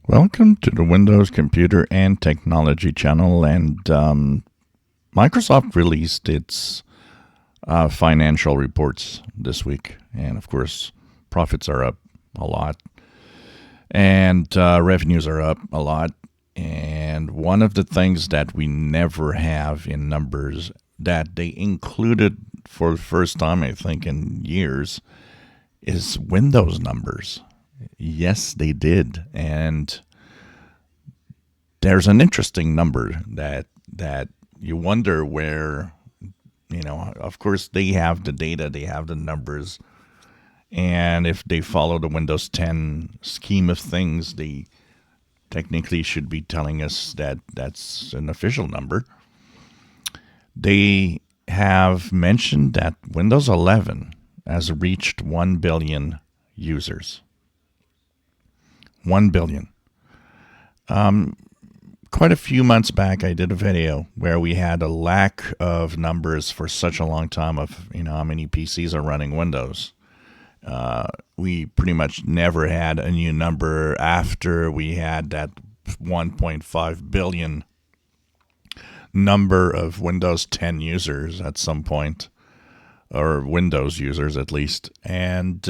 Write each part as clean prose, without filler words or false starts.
Welcome to the Windows Computer and Technology channel. And Microsoft released its financial reports this week. And of course, profits are up a lot. And revenues are up a lot. And one of the things that we never have in numbers that they included for the first time, I think, in years is Windows numbers. Yes, they did. And there's an interesting number that you wonder where, of course they have the data, they have the numbers, and if they follow the Windows 10 scheme of things, they technically should be telling us that that's an official number. They have mentioned that Windows 11 has reached 1 billion users. 1 billion. Quite a few months back, I did a video where we had a lack of numbers for such a long time of, how many PCs are running Windows. We pretty much never had a new number after we had that 1.5 billion number of Windows 10 users at some point, or Windows users at least. And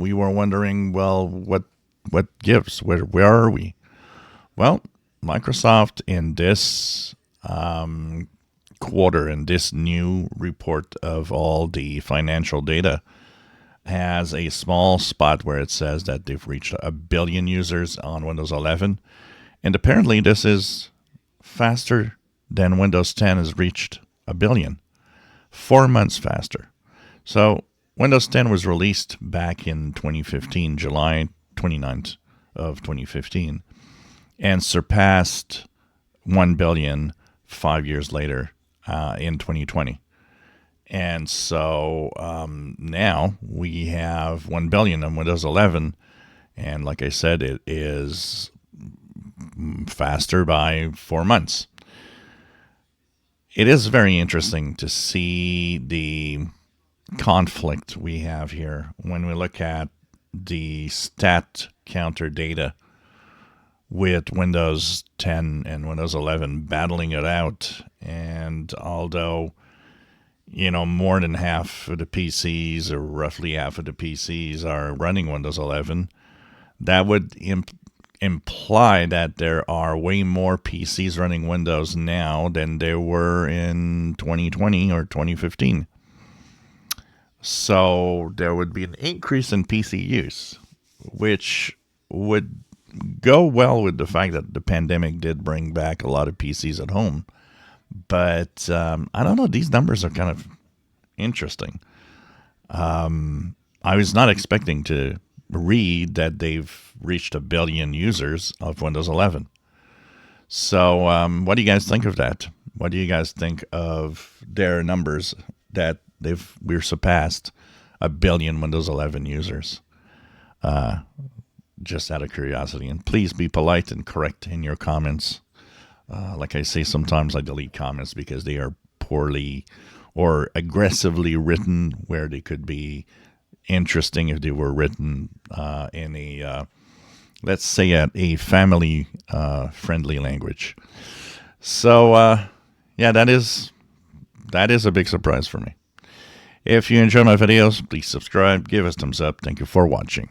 we were wondering, well, what gives? Where are we? Well, Microsoft in this quarter, in this new report of all the financial data, has a small spot where it says that they've reached 1 billion users on Windows 11. And apparently this is faster than Windows 10 has reached 1 billion. 4 months faster. So Windows 10 was released back in 2015, July 29th of 2015, and surpassed 1 billion 5 years later in 2020. And so now we have 1 billion on Windows 11. And like I said, it is faster by 4 months. It is very interesting to see the conflict we have here when we look at the stat counter data with Windows 10 and Windows 11 battling it out. And although, more than half of the PCs, or roughly half of the PCs, are running Windows 11, that would imply that there are way more PCs running Windows now than there were in 2020 or 2015. So there would be an increase in PC use, which would go well with the fact that the pandemic did bring back a lot of PCs at home. But I don't know, these numbers are kind of interesting. I was not expecting to read that they've reached 1 billion users of Windows 11. So what do you guys think of that? What do you guys think of their numbers that we're surpassed 1 billion Windows 11 users? Just out of curiosity. And please be polite and correct in your comments. Like I say, sometimes I delete comments because they are poorly or aggressively written, where they could be interesting if they were written in a, let's say, a family friendly language. So, yeah, that is a big surprise for me. If you enjoy my videos, please subscribe, give us a thumbs up. Thank you for watching.